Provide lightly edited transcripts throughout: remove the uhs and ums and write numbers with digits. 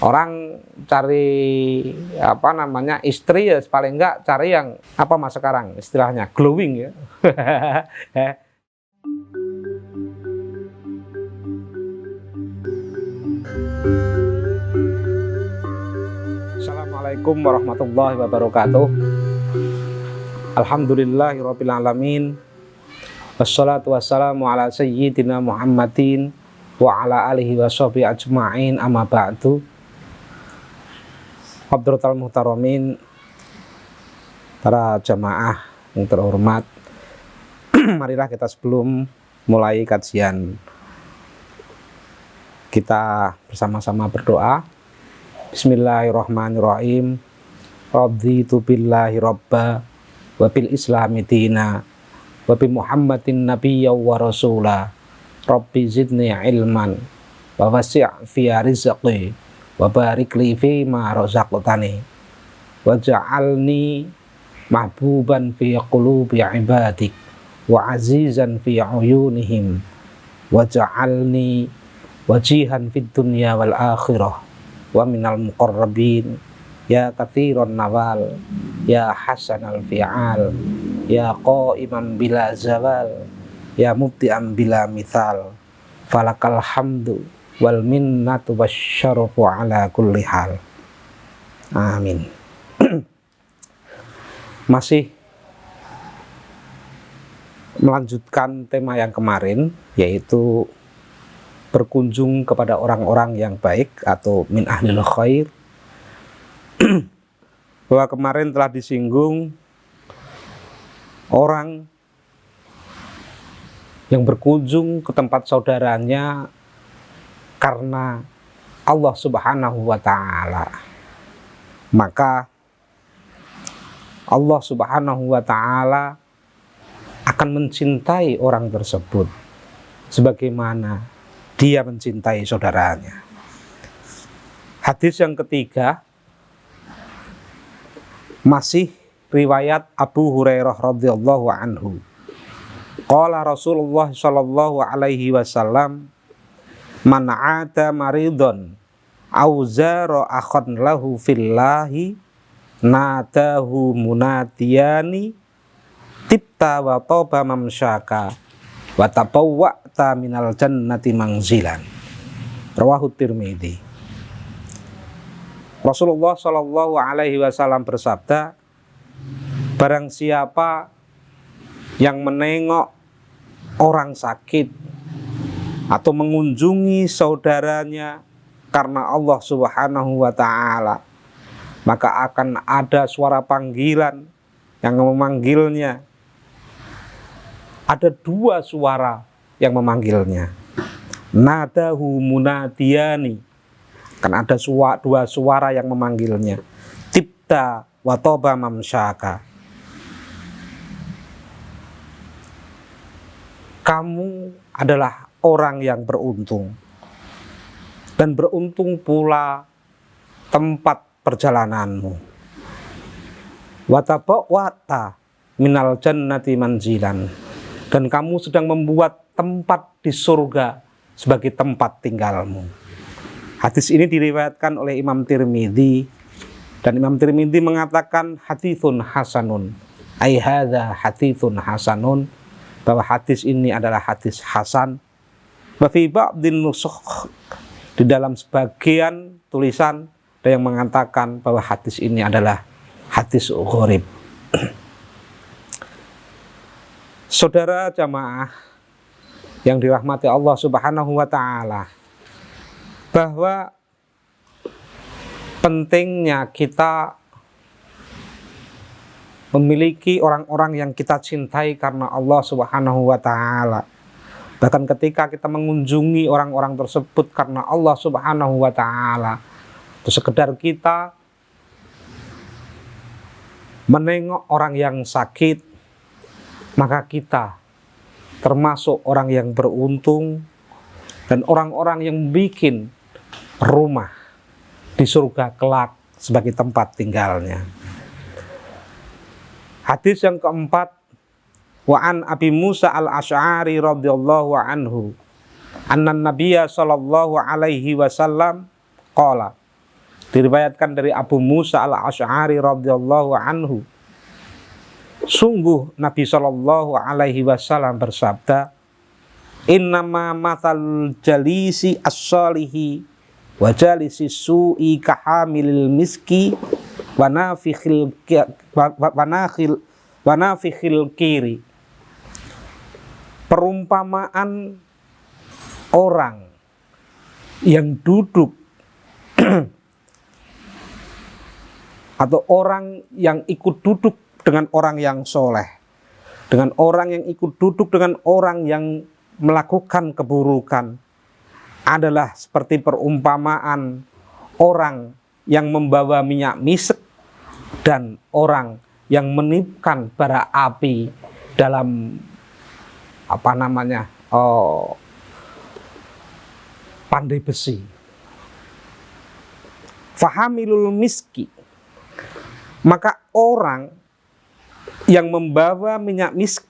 Orang cari istri ya paling enggak cari yang apa mas sekarang istilahnya glowing ya. Assalamualaikum warahmatullahi wabarakatuh. Alhamdulillahirabbil alamin. Wassalatu wassalamu ala sayyidina Muhammadin wa ala alihi washabihi ajma'in, amma ba'du. Hadratal muhtaramin, para jamaah yang terhormat, marilah kita sebelum mulai kajian kita bersama-sama berdoa. Bismillahirrahmanirrahim. Raditu billahi rabba wa bil islami dina wa bi Muhammadin nabiyya wa rasula. Rabbi zidni ilman wa wasi' fi rizqi wa barik li fi ma razaqtani wa ja'alni mahbuban fi qulubi ibadik wa azizan fi uyunihim wa ja'alni wajihan fid dunya wal akhirah wa minal muqarrabin ya katsiran nawal ya hasanal fi'al ya qaiman bila zawal ya mubti'an bila mithal falakal hamdu wal minnatu wasyarafu ala kulli hal. Amin. Masih melanjutkan tema yang kemarin, yaitu berkunjung kepada orang-orang yang baik atau min ahlil khair. Bahwa kemarin telah disinggung orang yang berkunjung ke tempat saudaranya karena Allah Subhanahu wa ta'ala, maka Allah Subhanahu wa ta'ala akan mencintai orang tersebut sebagaimana dia mencintai saudaranya. Hadis yang ketiga masih riwayat Abu Hurairah radhiyallahu anhu. Qala Rasulullah sallallahu alaihi wasallam, man 'ada maridon au zara akhan lahu fillahi nadahu munadiyani tibta wa taba mamsyaka wa tabawwa'ta minal jannati manzilan. Rawahu Tirmidzi. Rasulullah sallallahu alaihi wasallam bersabda, barang siapa yang menengok orang sakit atau mengunjungi saudaranya karena Allah Subhanahu wa ta'ala, maka akan ada suara panggilan yang memanggilnya. Ada dua suara yang memanggilnya. Nadahu munadiyani, kan ada dua suara yang memanggilnya. Tibta wa toba mamsyaka, kamu adalah orang yang beruntung, dan beruntung pula tempat perjalananmu. Wa tabawwa'ta minal jannati manzilan, dan kamu sedang membuat tempat di surga sebagai tempat tinggalmu. Hadis ini diriwayatkan oleh Imam Tirmidzi, dan Imam Tirmidzi mengatakan haditsun hasanun, ai hadza haditsun hasanun, bahwa hadis ini adalah hadis hasan. Wa fi ba'dhin nusukh, di dalam sebagian tulisan ada yang mengatakan bahwa hadis ini adalah hadis gharib. Saudara jamaah yang dirahmati Allah Subhanahu wa ta'ala, bahwa pentingnya kita memiliki orang-orang yang kita cintai karena Allah Subhanahu wa ta'ala. Bahkan ketika kita mengunjungi orang-orang tersebut karena Allah Subhanahu wa ta'ala, itu sekedar kita menengok orang yang sakit, maka kita termasuk orang yang beruntung dan orang-orang yang bikin rumah di surga kelak sebagai tempat tinggalnya. Hadis yang keempat, wa an Abi Musa al-Asy'ari radhiyallahu anhu, anna Nabiyya sallallahu alaihi wasallam qala Diriwayatkan dari Abu Musa al-Asy'ari radhiyallahu anhu, sungguh Nabi Shallallahu alaihi wasallam bersabda, innama matal jalisi as-solihi wa jalisi su'i kahamilil miski wa nafikhil kiri. Perumpamaan orang yang duduk atau orang yang ikut duduk dengan orang yang soleh, dengan orang yang ikut duduk dengan orang yang melakukan keburukan, adalah seperti perumpamaan orang yang membawa minyak misek dan orang yang meniupkan bara api dalam pandai besi. Fahamilul miski, maka orang yang membawa minyak misk,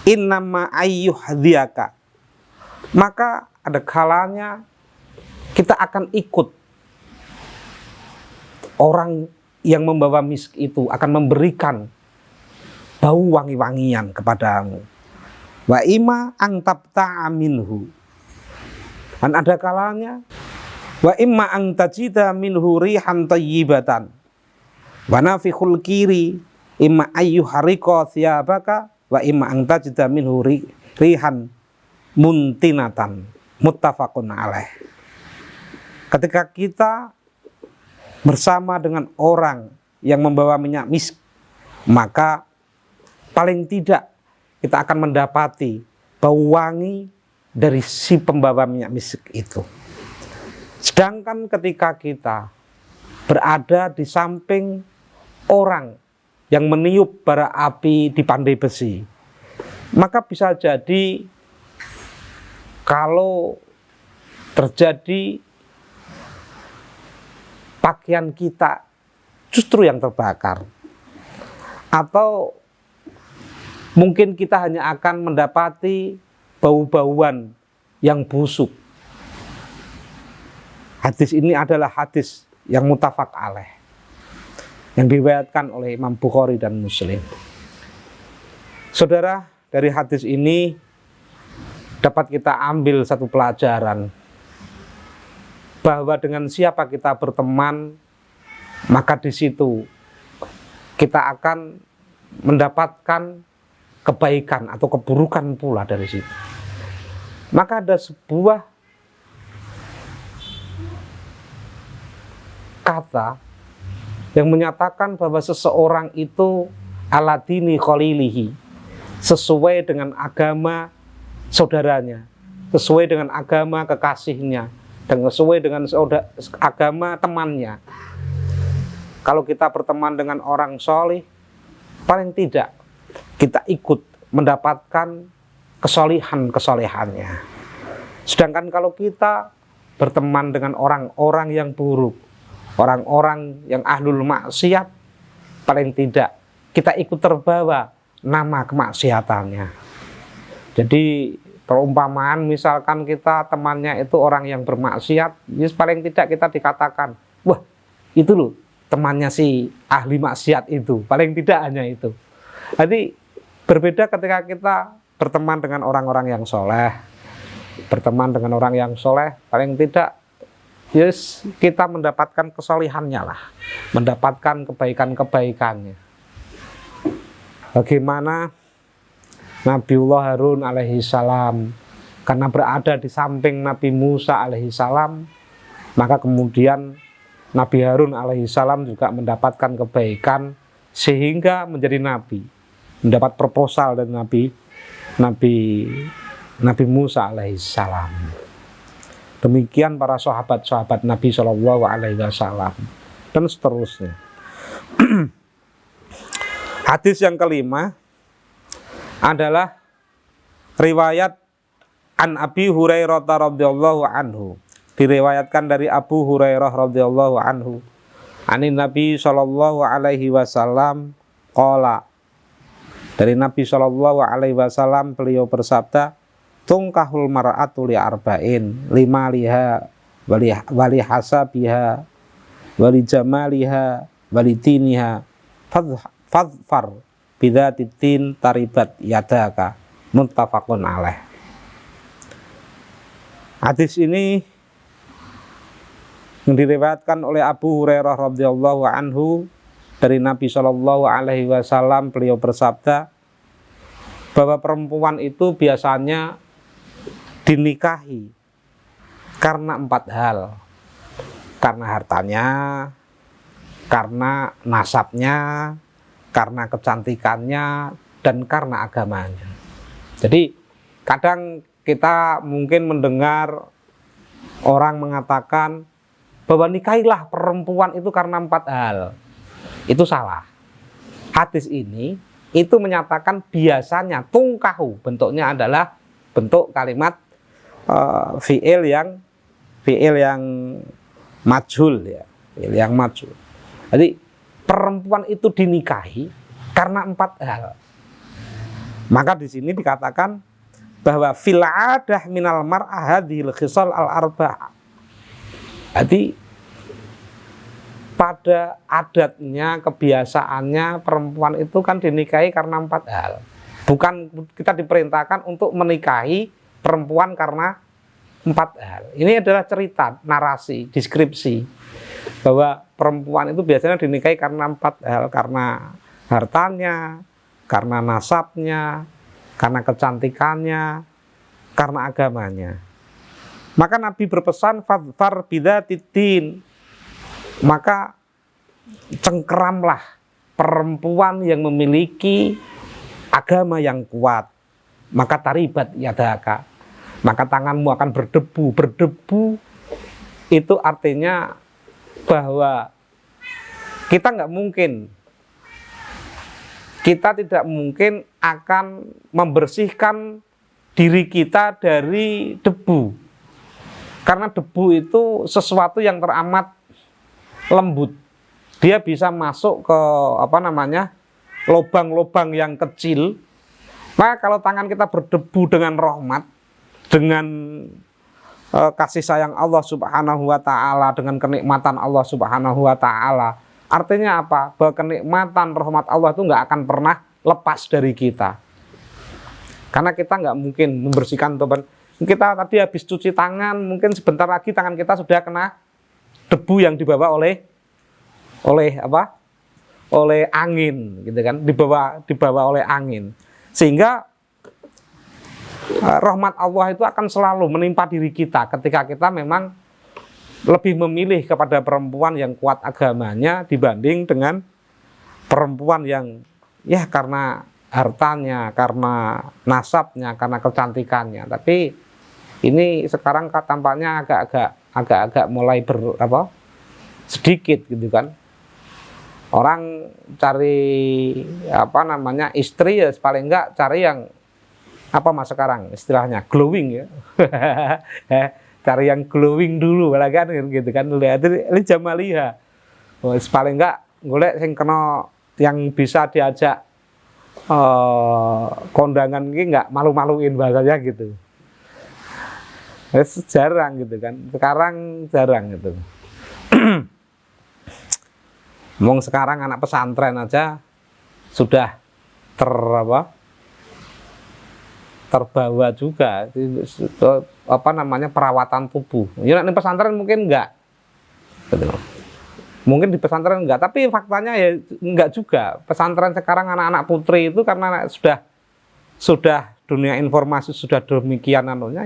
innama ayyuhdiyaka, maka ada kalanya kita akan ikut orang yang membawa misk itu, akan memberikan bau wangi-wangian kepadamu. Wa ima ang tabta'a minhu, dan ada kalanya wa imma ang tajida minhu rihan tayyibatan wa nafikhul kiri imma ayyuharika thiyabaka wa imma ang tajida minhu rihan muntinatan. Muttafaqun alaih. Ketika kita bersama dengan orang yang membawa minyak misk, maka paling tidak kita akan mendapati bau wangi dari si pembawa minyak misk itu. Sedangkan ketika kita berada di samping orang yang meniup bara api di pandai besi, maka bisa jadi kalau terjadi pakaian kita justru yang terbakar, atau mungkin kita hanya akan mendapati bau-bauan yang busuk. Hadis ini adalah hadis yang muttafaq alaih, yang diriwayatkan oleh Imam Bukhari dan Muslim. Saudara, dari hadis ini dapat kita ambil satu pelajaran, bahwa dengan siapa kita berteman, maka di situ kita akan mendapatkan kebaikan atau keburukan pula dari situ. Maka ada sebuah kata yang menyatakan bahwa seseorang itu ala dini khalilihi, sesuai dengan agama saudaranya, sesuai dengan agama kekasihnya, dan sesuai dengan agama temannya. Kalau kita berteman dengan orang solih, paling tidak kita ikut mendapatkan kesolihan-kesolehannya. Sedangkan kalau kita berteman dengan orang-orang yang buruk, orang-orang yang ahlul maksiat, paling tidak kita ikut terbawa nama kemaksiatannya. Jadi perumpamaan, misalkan kita temannya itu orang yang bermaksiat, ya paling tidak kita dikatakan, wah itu loh temannya si ahli maksiat itu, paling tidak hanya itu. Jadi berbeda ketika kita berteman dengan orang-orang yang soleh, berteman dengan orang yang soleh, paling tidak yes, kita mendapatkan kesolihannya lah, mendapatkan kebaikan-kebaikannya. Bagaimana Nabiullah Harun alaihi salam, karena berada di samping Nabi Musa alaihi salam, maka kemudian Nabi Harun alaihi salam juga mendapatkan kebaikan sehingga menjadi nabi, mendapat proposal dari Nabi Musa alaihi salam. Demikian para sahabat-sahabat Nabi Shallallahu alaihi wasallam dan seterusnya. Hadis yang kelima adalah riwayat an Abi Hurairah radhiyallahu anhu, diriwayatkan dari Abu Hurairah radhiyallahu anhu, anin Nabi Shallallahu alaihi wasallam qala, dari Nabi Shallallahu alaihi wasallam beliau bersabda, tungkahul mar'atu li arba'in, lima liha wali hasabiha wali jamaliha walitiniha fadfar bidzatitin taribat yadaka, muttafaqun alaih. Hadis ini yang diriwayatkan oleh Abu Hurairah radhiyallahu anhu dari Nabi Shallallahu alaihi wasallam. Beliau bersabda bahwa perempuan itu biasanya dinikahi karena 4 hal. Karena hartanya, karena nasabnya, karena kecantikannya, dan karena agamanya. Jadi kadang kita mungkin mendengar orang mengatakan bahwa nikahilah perempuan itu karena 4 hal. Itu salah. Hadis ini itu menyatakan biasanya tungkahu, bentuknya adalah bentuk kalimat fi'il yang majhul ya, fi'il yang majhul. Jadi perempuan itu dinikahi karena 4 hal. Maka di sini dikatakan bahwa fil adah minal mar'ah hadhil khisal al arba'ah. Jadi pada adatnya, kebiasaannya perempuan itu kan dinikahi karena 4 hal. Bukan kita diperintahkan untuk menikahi perempuan karena 4 hal. Ini adalah cerita, narasi, deskripsi bahwa perempuan itu biasanya dinikahi karena 4 hal. Karena hartanya, karena nasabnya, karena kecantikannya, karena agamanya. Maka Nabi berpesan fadfar bidzatitin, maka cengkeramlah perempuan yang memiliki agama yang kuat, maka taribat yadaka, maka tanganmu akan berdebu. Berdebu itu artinya bahwa kita tidak mungkin akan membersihkan diri kita dari debu, karena debu itu sesuatu yang teramat lembut. Dia bisa masuk ke lubang-lubang yang kecil. Maka kalau tangan kita berdebu dengan rahmat, dengan kasih sayang Allah Subhanahu wa taala, dengan kenikmatan Allah Subhanahu wa taala, artinya apa? Bahwa kenikmatan rahmat Allah itu nggak akan pernah lepas dari kita. Karena kita nggak mungkin membersihkan teman. Kita tadi habis cuci tangan, mungkin sebentar lagi tangan kita sudah kena debu yang dibawa oleh angin, gitu kan, dibawa oleh angin, sehingga rahmat Allah itu akan selalu menimpa diri kita ketika kita memang lebih memilih kepada perempuan yang kuat agamanya dibanding dengan perempuan yang ya karena hartanya, karena nasabnya, karena kecantikannya. Tapi ini sekarang tampaknya agak mulai sedikit gitu kan. Orang cari istri ya paling enggak cari yang mas sekarang istilahnya glowing ya. Cari yang glowing dulu kan gitu kan. Lihat ini jamaliha. Paling enggak golek sing kena yang bisa diajak kondangan ini enggak malu-maluin bahasanya gitu. Jarang gitu kan. Sekarang jarang gitu. Ngomong sekarang anak pesantren aja sudah terbawa juga perawatan tubuh. Ya di pesantren mungkin enggak. Gitu. Mungkin di pesantren enggak, tapi faktanya ya enggak juga. Pesantren sekarang anak-anak putri itu karena sudah dunia informasi sudah demikian anunya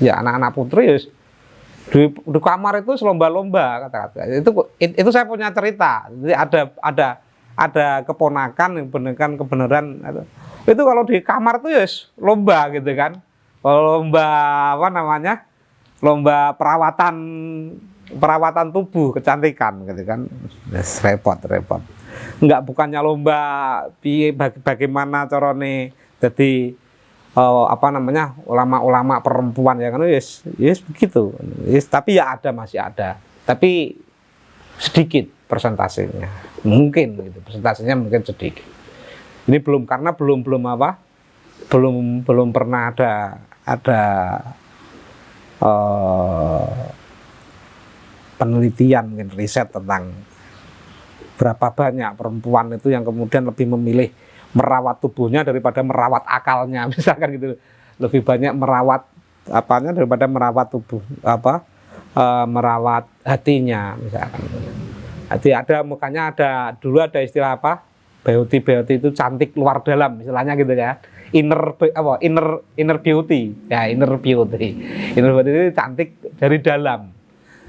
ya anak-anak putri di kamar itu lomba-lomba kata-kata. Itu saya punya cerita. Jadi ada keponakan yang kebenaran itu kalau di kamar tuh lomba gitu kan. Lomba lomba perawatan tubuh, kecantikan gitu kan. Repot. Enggak, bukannya lomba bagaimana carane jadi ulama-ulama perempuan ya kan begitu. Tapi ya masih ada. Tapi sedikit persentasenya. Mungkin gitu. Persentasenya mungkin sedikit. Ini belum pernah ada penelitian, mungkin riset tentang berapa banyak perempuan itu yang kemudian lebih memilih merawat tubuhnya daripada merawat akalnya, misalkan gitu. Lebih banyak merawat apanya daripada merawat tubuh merawat hatinya, misalkan. Jadi makanya dulu ada istilah apa? Beauty itu cantik luar dalam, istilahnya gitu ya. Inner beauty. Ya, inner beauty. Inner beauty itu cantik dari dalam.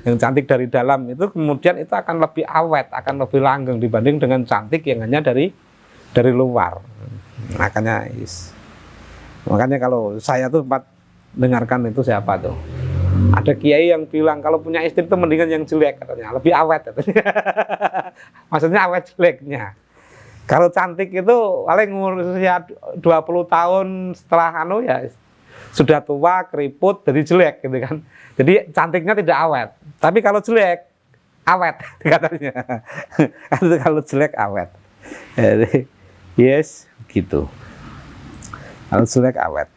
Yang cantik dari dalam itu kemudian itu akan lebih awet, akan lebih langgeng dibanding dengan cantik yang hanya dari luar. Makanya kalau saya tuh sempat dengarkan itu siapa tuh? Ada kiai yang bilang kalau punya istri itu mendingan yang jelek, katanya lebih awet katanya. Maksudnya awet jeleknya. Kalau cantik itu paling umur usia 20 tahun setelah ya sudah tua, keriput, jadi jelek gitu kan. Jadi cantiknya tidak awet. Tapi kalau jelek awet katanya. Kalau jelek awet. Jadi yes, gitu. Kalau jelek awet.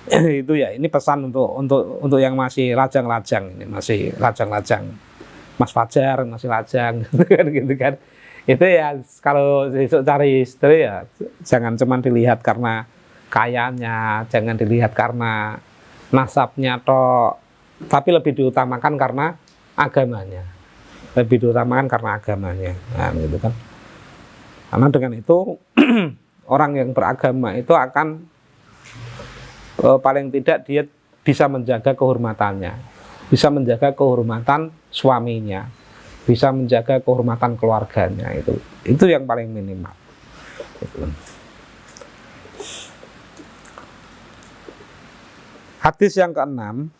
Itu ya, ini pesan untuk yang masih lajang-lajang, ini masih lajang-lajang. Mas Fajar masih lajang gitu kan. Itu ya kalau besok cari istri ya jangan cuma dilihat karena kayanya, jangan dilihat karena nasabnya tapi lebih diutamakan karena agamanya. Lebih diutamakan karena agamanya. Nah, gitu kan. Karena dengan itu orang yang beragama itu akan paling tidak dia bisa menjaga kehormatannya, bisa menjaga kehormatan suaminya, bisa menjaga kehormatan keluarganya, itu yang paling minimal. Hadis yang ke-6,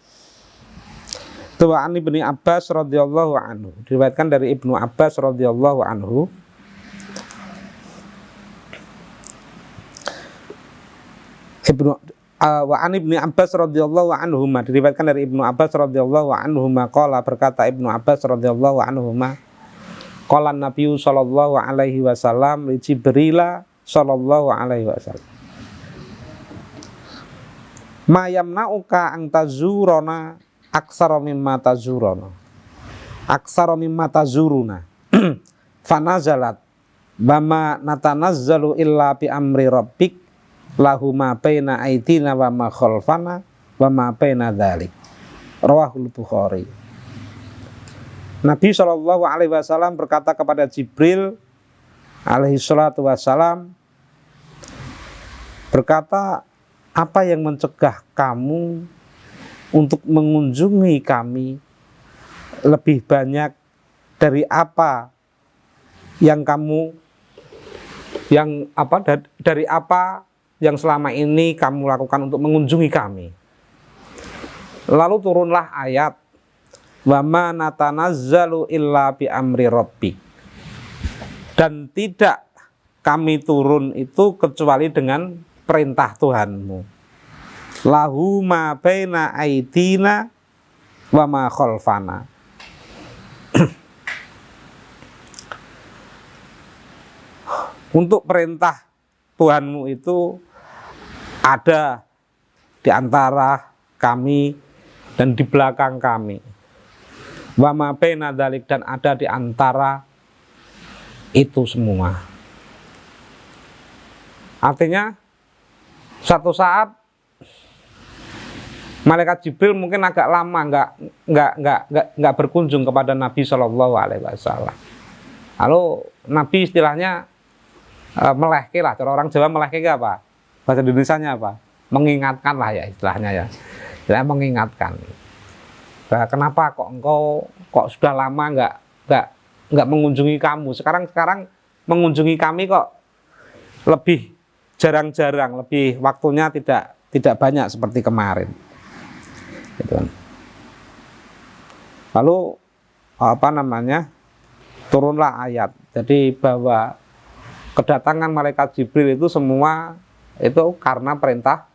Tu'an Ibnu Abbas radhiyallahu anhu, diriwayatkan dari Ibnu Abbas radhiyallahu anhu, wa an Ibnu Abbas radhiyallahu anhuma, diriwayatkan dari Ibnu Abbas radhiyallahu anhuma qala, berkata Ibnu Abbas radhiyallahu anhuma, qala Nabi sallallahu alaihi wasallam li Jibril sallallahu alaihi wasallam, ma yamna'uka an tazuruna aksara mimma tazuruna fanazalat bama natanazzalu illa bi amri rabbik lahu ma baina aidina wa ma khalfana wa ma baina dzalik. Rawahul Bukhari. Nabi sallallahu alaihi wasallam berkata kepada Jibril alaihi salatu wasalam, berkata, apa yang mencegah kamu untuk mengunjungi kami lebih banyak dari apa yang dari apa yang selama ini kamu lakukan untuk mengunjungi kami. Lalu turunlah ayat, wa ma natanazzalu illa bi amri rabbik, dan tidak kami turun itu kecuali dengan perintah Tuhanmu. Lahu ma baina aidina wa ma khalfana. Untuk perintah Tuhanmu itu ada di antara kami dan di belakang kami. Wa ma baina dzalik, dan ada di antara itu semua. Artinya satu saat malaikat Jibril mungkin agak lama nggak berkunjung kepada Nabi Shallallahu Alaihi Wasallam. Lalu Nabi istilahnya melehke lah, cara orang Jawa melehke apa? Bahasa Indonesianya apa? Mengingatkan lah ya istilahnya ya. Istilahnya mengingatkan. Nah, kenapa kok engkau sudah lama nggak mengunjungi kamu? Sekarang mengunjungi kami kok lebih jarang-jarang, lebih waktunya tidak banyak seperti kemarin. Gitu. Lalu turunlah ayat. Jadi bahwa kedatangan malaikat Jibril itu semua itu karena perintah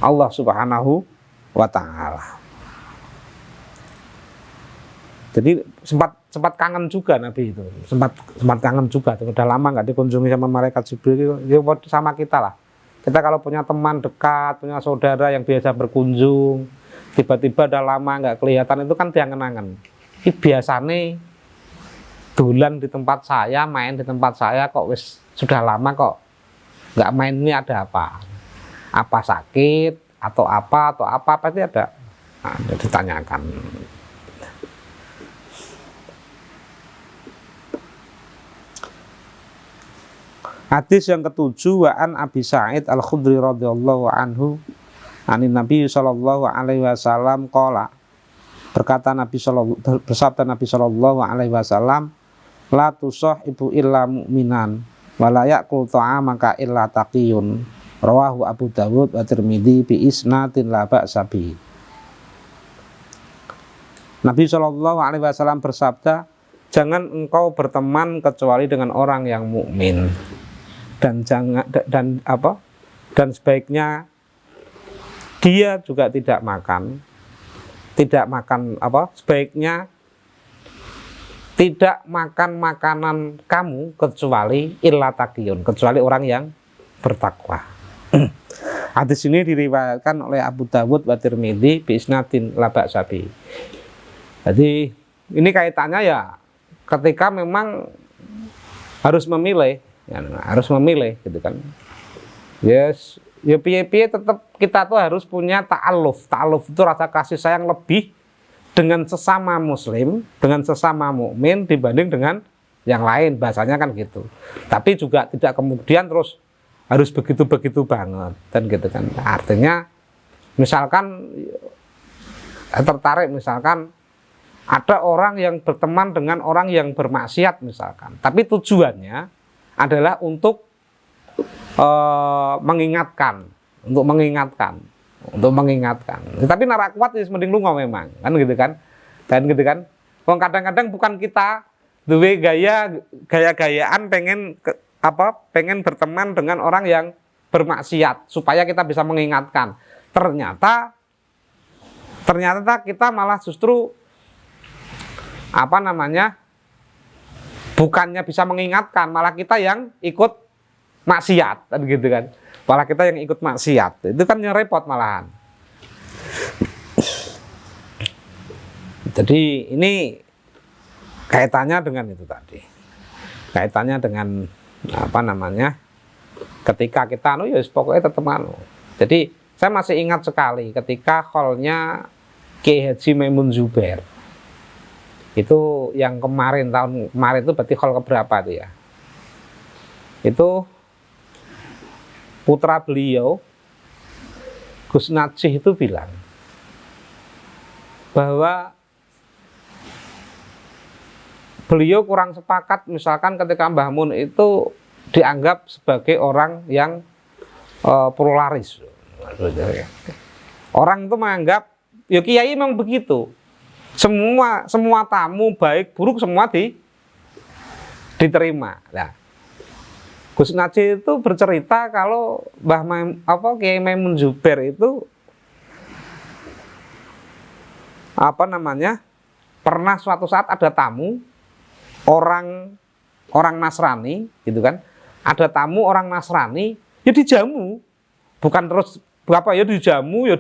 Allah Subhanahu wa Ta'ala. Jadi sempat kangen juga Nabi itu, sempat kangen juga. Udah lama nggak dikunjungi sama malaikat Jibril. Itu sama kita lah. Kita kalau punya teman dekat, punya saudara yang biasa berkunjung, tiba-tiba udah lama nggak kelihatan, itu kan diangen-angen. Ini biasanya dolan di tempat saya, main di tempat saya, kok wis sudah lama kok nggak main, ini ada apa? Apa sakit atau apa pasti ada. Nah, ditanyakan. Hadis yang ketujuh, wa an Abi Sa'id Al-Khudri radhiyallahu anhu anin Nabi sallallahu alaihi wasallam qala, bersabda Nabi sallallahu alaihi wasallam, la tusahibu illa mu'minan wa la ya'kul ta'amaka illa taqiyun, rawahu Abu Dawud wa Tirmidzi bi isnadin la ba'sa bi. Nabi sallallahu alaihi wasallam bersabda, jangan engkau berteman kecuali dengan orang yang mukmin, dan sebaiknya dia juga tidak makan sebaiknya tidak makan makanan kamu kecuali illa taqiyun, kecuali orang yang bertakwa. Hadis ini diriwayatkan oleh Abu Dawud wa Tirmidzi bi isnadin la ba'sa bi. Jadi ini kaitannya ya ketika memang harus memilih gitu kan. Yes, ya piye-piye tetap kita tuh harus punya ta'aluf. Ta'aluf itu rasa kasih sayang lebih dengan sesama muslim, dengan sesama mukmin dibanding dengan yang lain, bahasanya kan gitu. Tapi juga tidak kemudian terus harus begitu-begitu banget dan gitu kan. Artinya misalkan tertarik, misalkan ada orang yang berteman dengan orang yang bermaksiat misalkan, tapi tujuannya adalah untuk mengingatkan. Tapi narak kuat is mending lunga memang, kan gitu kan. Dan gitu kan. Kadang-kadang bukan kita duwe gaya-gayaan pengen berteman dengan orang yang bermaksiat supaya kita bisa mengingatkan. Ternyata kita malah justru bukannya bisa mengingatkan, malah kita yang ikut maksiat, kan gitu kan. Malah kita yang ikut maksiat, itu kan yang repot malahan. Jadi ini kaitannya dengan itu tadi. Kaitannya dengan ketika kita ya pokoknya tetap Jadi saya masih ingat sekali ketika haulnya Kiai Haji Maimun Zubair. Itu yang tahun kemarin itu berarti haul keberapa itu ya? Itu putra beliau Gus Najih itu bilang bahwa beliau kurang sepakat misalkan ketika Mbah Mun itu dianggap sebagai orang yang pluralis. Orang itu menganggap ya kiai memang begitu. Semua tamu baik buruk semua diterima. Nah, Gus Najih itu bercerita kalau Kiai Maimun Zubair itu pernah suatu saat ada tamu orang Nasrani gitu kan. Ada tamu orang Nasrani ya dijamu. Bukan terus ya dijamu ya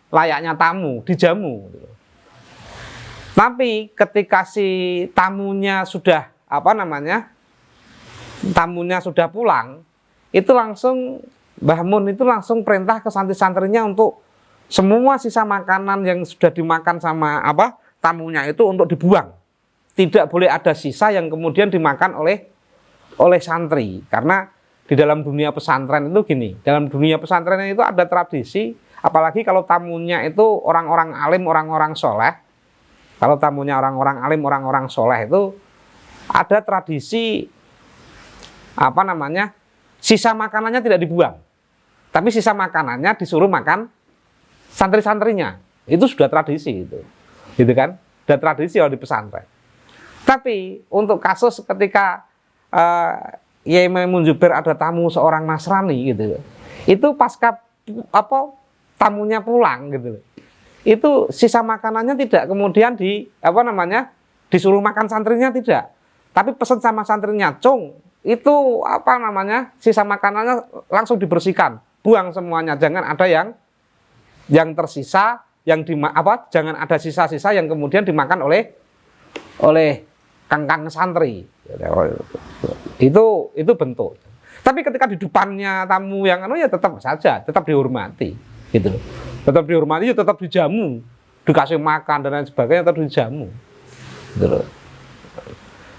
layaknya tamu, dijamu gitu. Tapi ketika si tamunya sudah pulang, itu langsung Mbah Mun itu langsung perintah ke santri-santrinya untuk semua sisa makanan yang sudah dimakan sama tamunya itu untuk dibuang. Tidak boleh ada sisa yang kemudian dimakan oleh santri. Karena di dalam dunia pesantren itu gini, dalam dunia pesantren itu ada tradisi, apalagi kalau tamunya itu orang-orang alim, orang-orang soleh. Kalau tamunya orang-orang alim, orang-orang soleh itu ada tradisi sisa makanannya tidak dibuang, tapi sisa makanannya disuruh makan santri-santrinya. Itu sudah tradisi itu, gitu kan? Sudah tradisi kalau di pesantren. Tapi untuk kasus ketika Kiai Maimun Zubair ada tamu seorang Nasrani gitu, itu pasca tamunya pulang gitu, itu sisa makanannya tidak kemudian disuruh makan santrinya, tidak, tapi pesan sama santrinya, cung, itu sisa makanannya langsung dibersihkan, buang semuanya, jangan ada yang yang tersisa yang jangan ada sisa-sisa yang kemudian dimakan oleh kangkang santri. Itu bentuk. Tapi ketika di depannya tamu yang ya tetap saja, tetap dihormati, gitu loh. Tetap dihormati, ya tetap dijamu, dikasih makan dan lain sebagainya, tetap dijamu, gitu loh.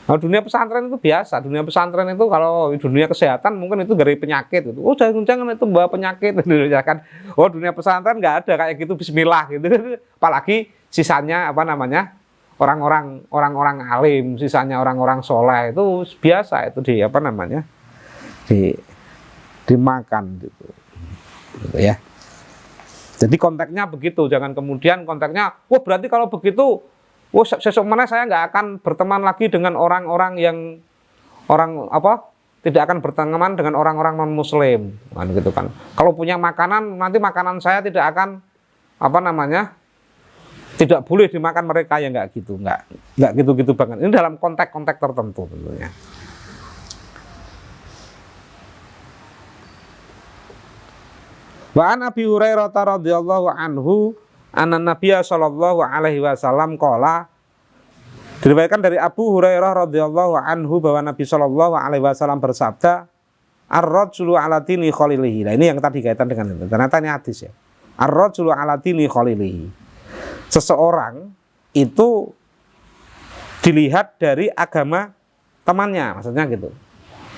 Nah, dunia pesantren itu biasa. Dunia pesantren itu kalau dunia kesehatan mungkin itu dari penyakit gitu. Oh jangan itu bawa penyakit ya kan. Oh dunia pesantren nggak ada kayak gitu, bismillah gitu. Apalagi sisanya orang-orang alim, sisanya orang-orang soleh itu biasa itu dimakan gitu ya. Jadi konteksnya begitu, jangan kemudian konteksnya, wah berarti kalau begitu sesuk mana saya nggak akan berteman lagi dengan orang-orang yang tidak akan berteman dengan orang-orang non muslim kan gitu kan. Kalau punya makanan, nanti makanan saya tidak akan tidak boleh dimakan mereka, ya nggak gitu banget. Ini dalam konteks-konteks tertentu tentunya. Wa an Abi Hurairah radhiyallahu anhu anna Nabiyya sallallahu alaihi wasallam qala, diriwayatkan dari Abu Hurairah radhiyallahu anhu bahwa Nabi sallallahu alaihi wasallam bersabda, ar-rajulu ala dini khalilihi. Nah, ini yang tadi kaitan dengan itu. Ternyata ini hadis ya. Ar-rajulu ala dini khalilihi. Seseorang itu dilihat dari agama temannya, maksudnya gitu.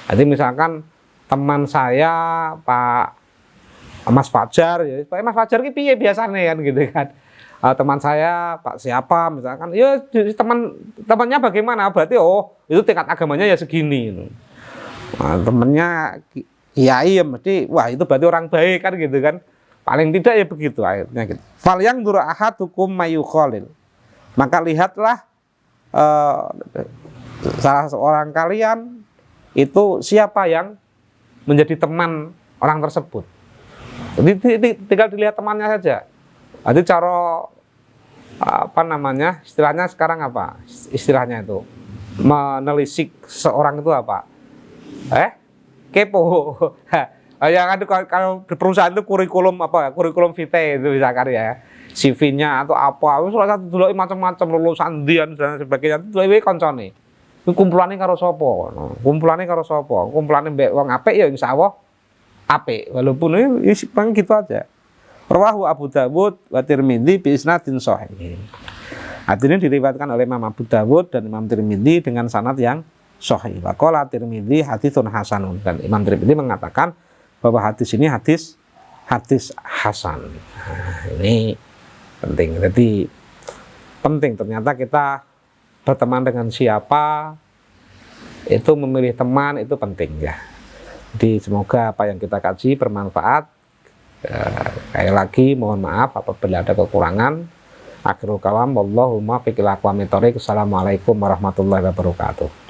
Jadi misalkan teman saya Pak Mas Fajar, ya Pak Mas Fajar ki piye biasane kan gitu kan. Teman saya Pak siapa misalkan, ya temannya bagaimana, berarti itu tingkat agamanya ya segini. Nah, temannya kiai ya mesti wah itu berarti orang baik kan gitu kan. Paling tidak ya begitu akhirnya gitu. Fal yang dura ahadukum mayukhalil. Maka lihatlah salah seorang kalian itu siapa yang menjadi teman orang tersebut. Jadi tinggal dilihat temannya saja. Jadi cara istilahnya sekarang apa? Istilahnya itu menelisik seorang itu apa? Kepo. Ya kan kalau di perusahaan itu kurikulum vitae itu misalkan ya. CV-nya atau apa, salah satu dulu macam-macam lulusan dian dan sebagainya itu dulu koncone. Kumpulane karo sapa? Kumpulane mbek wong apik ya insyaallah apik, walaupun ini gitu aja. Rawahu Abu Dawud wa Tirmidzi bi isnadin shahih. Artinya diriwayatkan oleh Imam Abu Dawud dan Imam Tirmidzi dengan sanad yang shahih. Wa qala Tirmidzi haditsun hasanun, dan Imam Tirmidzi mengatakan bahwa hadis ini hadis hasan. Nah, ini penting. Jadi penting ternyata kita berteman dengan siapa, itu memilih teman itu penting ya. Jadi semoga apa yang kita kaji bermanfaat. Sekali lagi mohon maaf apabila ada kekurangan. Akhirul kalam, wallahumma fiqil aqwamit thoriq. Assalamualaikum warahmatullahi wabarakatuh.